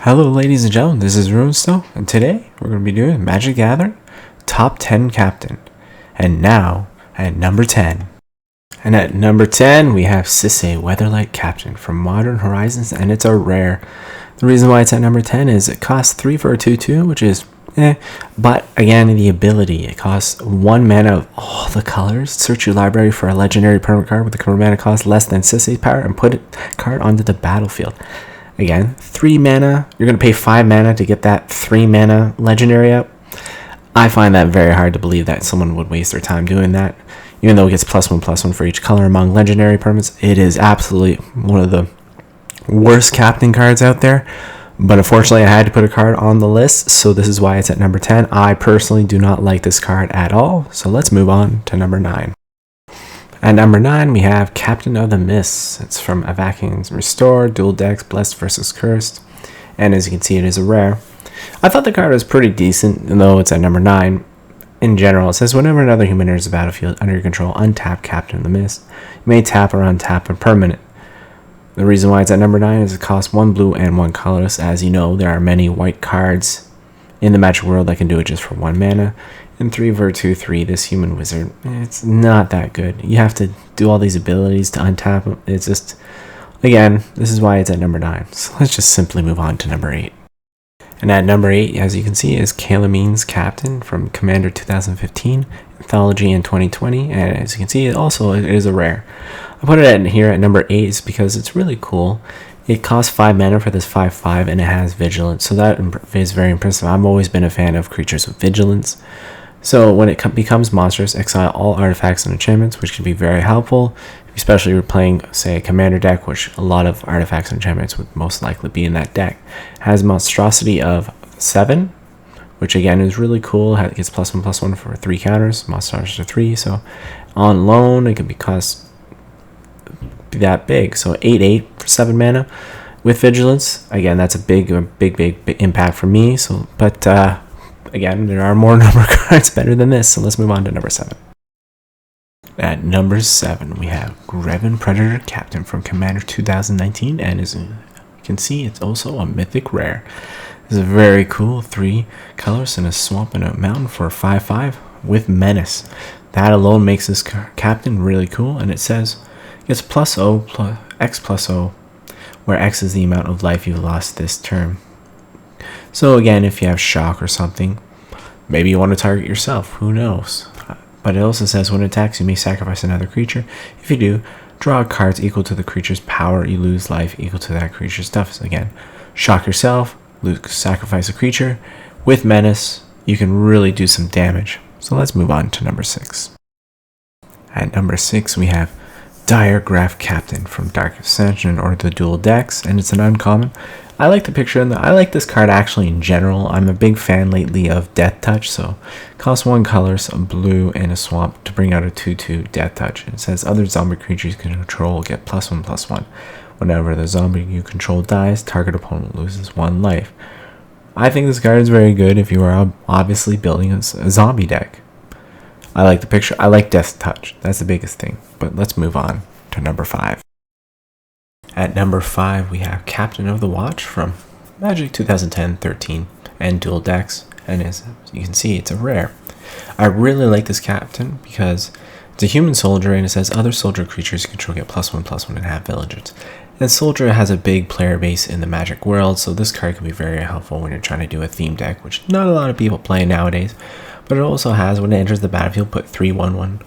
Hello ladies and gentlemen, this is Runestone, and today we're going to be doing Magic Gathering Top 10 Captain. And now, at number 10. And at number 10, we have Sisay Weatherlight Captain from Modern Horizons, and it's a rare. The reason why it's at number 10 is it costs 3 for a 2/2, which is but again, the ability, it costs 1 mana of all the colors. Search your library for a legendary permanent card with a current mana cost less than Sisay's power and put it card onto the battlefield. Again, 3 mana. You're going to pay 5 mana to get that 3 mana legendary up. I find that very hard to believe that someone would waste their time doing that. Even though it gets +1/+1 for each color among legendary permanents, it is absolutely one of the worst captain cards out there. But unfortunately, I had to put a card on the list, so this is why it's at number 10. I personally do not like this card at all, so let's move on to number 9. At number 9, we have Captain of the Mists. It's from Avacyn's Restore, Dual Decks, Blessed versus Cursed. And as you can see, it is a rare. I thought the card was pretty decent, though it's at number 9. In general, it says, whenever another human enters the battlefield under your control, untap Captain of the Mist. You may tap or untap a permanent. The reason why it's at number 9 is it costs 1 blue and 1 colorless. As you know, there are many white cards in the Magic world that can do it just for 1 mana. And 3 for 2/3, this human wizard, it's not that good. You have to do all these abilities to untap him. It's just, again, this is why it's at number 9. So let's just simply move on to number 8. And at number 8, as you can see, is Calamine's Captain from Commander 2015, Anthology in 2020. And as you can see, it is a rare. I put it here at number 8 is because it's really cool. It costs 5 mana for this 5/5, and it has Vigilance. So that is very impressive. I've always been a fan of creatures with Vigilance. So when it becomes monstrous, exile all artifacts and enchantments, which can be very helpful, especially if you're playing, say, a commander deck, which a lot of artifacts and enchantments would most likely be in that deck. It has monstrosity of 7, which again is really cool. It gets +1/+1 for 3 counters, monstrosity of 3. So on loan, it can be cost that big. So 8/8 for 7 mana with Vigilance. Again, that's a big impact for me. So, but again, there are more number cards better than this. So let's move on to number 7. At number 7, we have Greven Predator Captain from Commander 2019, and as you can see, it's also a mythic rare. It's a very cool 3 colors and a swamp and a mountain for a 5/5 with Menace. That alone makes this captain really cool, and it says it's +0 plus X +0, where X is the amount of life you've lost this turn. So again, if you have shock or something, maybe you want to target yourself, who knows. But it also says when it attacks, you may sacrifice another creature. If you do, draw cards equal to the creature's power. You lose life equal to that creature's stuff. So again, shock yourself, sacrifice a creature. With Menace, you can really do some damage. So let's move on to number 6. At number 6, we have Diregraph Captain from Dark Ascension or the Duel decks, and it's an uncommon. I like the picture, and I like this card actually in general. I'm a big fan lately of Death Touch, so it costs 1 color, a blue, and a swamp to bring out a 2/2 Death Touch. It says other zombie creatures you can control get +1/+1. Whenever the zombie you control dies, target opponent loses 1 life. I think this card is very good if you are obviously building a zombie deck. I like the picture. I like Death Touch. That's the biggest thing. But let's move on to number 5. At number 5, we have Captain of the Watch from Magic 2010-13 and Duel decks. And as you can see, it's a rare. I really like this captain because it's a human soldier, and it says other soldier creatures you control get +1/+1 and have villagers. And soldier has a big player base in the Magic world, so this card can be very helpful when you're trying to do a theme deck, which not a lot of people play nowadays. But it also has, when it enters the battlefield, put 3 1/1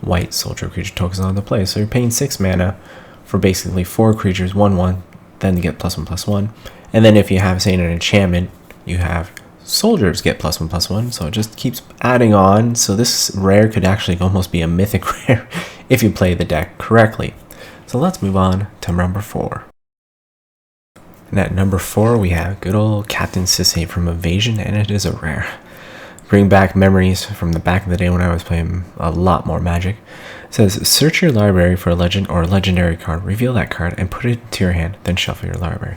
white soldier creature tokens on the play. So you're paying 6 mana for basically 4 creatures, 1/1, then you get +1/+1. And then if you have, say, an enchantment, you have soldiers get +1/+1. So it just keeps adding on. So this rare could actually almost be a mythic rare if you play the deck correctly. So let's move on to number 4. And at number 4, we have good old Captain Sisay from Evasion, and it is a rare. Bring back memories from the back of the day when I was playing a lot more Magic. It says, search your library for a legend or a legendary card, reveal that card, and put it into your hand, then shuffle your library.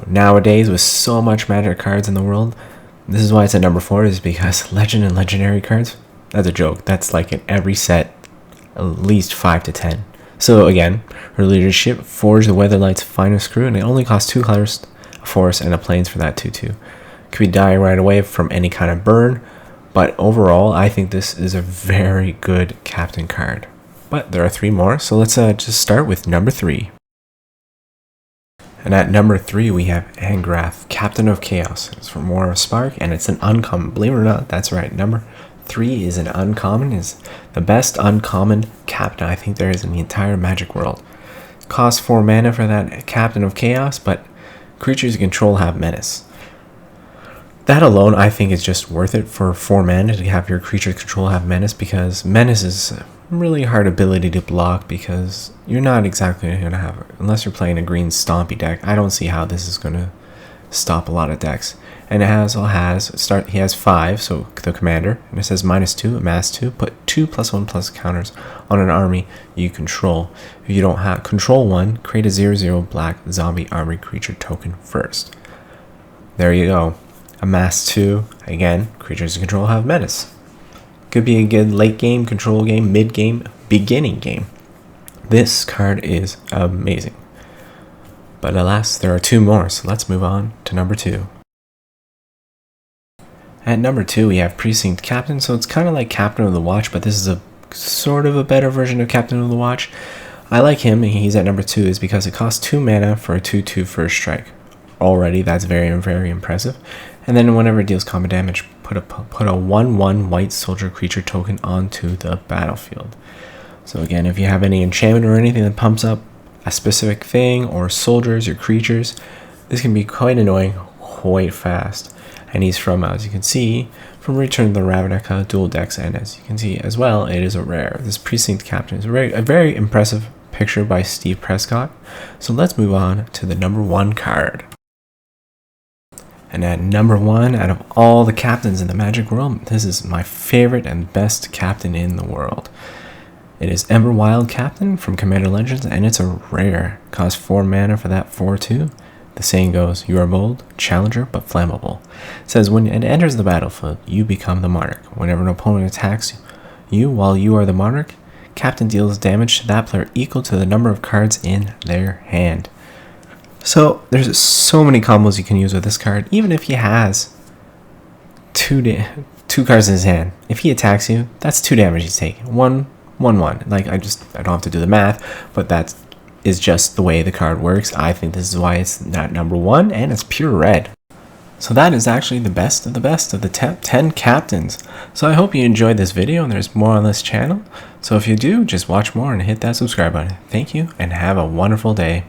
Nowadays, with so much Magic cards in the world, this is why it's at number 4, is because legend and legendary cards, that's a joke. That's like in every set, at least 5 to 10. So again, her leadership, Forge the Weatherlight's finest crew, and it only costs 2 colors, a forest, and a plains for that 2/2. Could be dying right away from any kind of burn, but overall, I think this is a very good captain card. But there are 3 more, so let's just start with number 3. And at number 3, we have Angrath, Captain of Chaos. It's from War of Spark, and it's an uncommon. Believe it or not, that's right. Number 3 is an uncommon, is the best uncommon captain I think there is in the entire Magic world. Costs 4 mana for that Captain of Chaos, but creatures you control have menace. That alone, I think, is just worth it for 4 mana to have your creature control have menace, because menace is a really hard ability to block, because you're not exactly going to have, unless you're playing a green stompy deck, I don't see how this is going to stop a lot of decks. And it he has 5, so the commander, and it says -2, mass 2, put 2 +1/+ counters on an army you control. If you don't have control 1, create a 0/0 black zombie army creature token first. There you go. A mass 2, again, creatures you control have menace. Could be a good late game, control game, mid game, beginning game. This card is amazing. But alas, there are 2 more, so let's move on to number 2. At number 2, we have Precinct Captain, so it's kind of like Captain of the Watch, but this is a sort of a better version of Captain of the Watch. I like him, and he's at number 2, is because it costs 2 mana for a 2/2 first strike. Already, that's very, very impressive. And then whenever it deals combat damage, put a 1/1 white soldier creature token onto the battlefield. So again, if you have any enchantment or anything that pumps up a specific thing, or soldiers or creatures, this can be quite annoying quite fast. And he's from, as you can see, from Return to the Ravnica dual decks, and as you can see as well, it is a rare. This Precinct Captain is a very impressive picture by Steve Prescott. So let's move on to the number 1 card. And at number 1, out of all the captains in the Magic world, this is my favorite and best captain in the world. It is Emberwilde Captain from Commander Legends, and it's a rare. Costs 4 mana for that 4/2. The saying goes, you are bold, challenger, but flammable. It says, when it enters the battlefield, you become the monarch. Whenever an opponent attacks you while you are the monarch, captain deals damage to that player equal to the number of cards in their hand. So there's so many combos you can use with this card, even if he has 2 cards in his hand. If he attacks you, that's 2 damage he's taking. 1/1. Like, I don't have to do the math, but that is just the way the card works. I think this is why it's not number 1, and it's pure red. So that is actually the best of the top 10 captains. So I hope you enjoyed this video, and there's more on this channel. So if you do, just watch more and hit that subscribe button. Thank you, and have a wonderful day.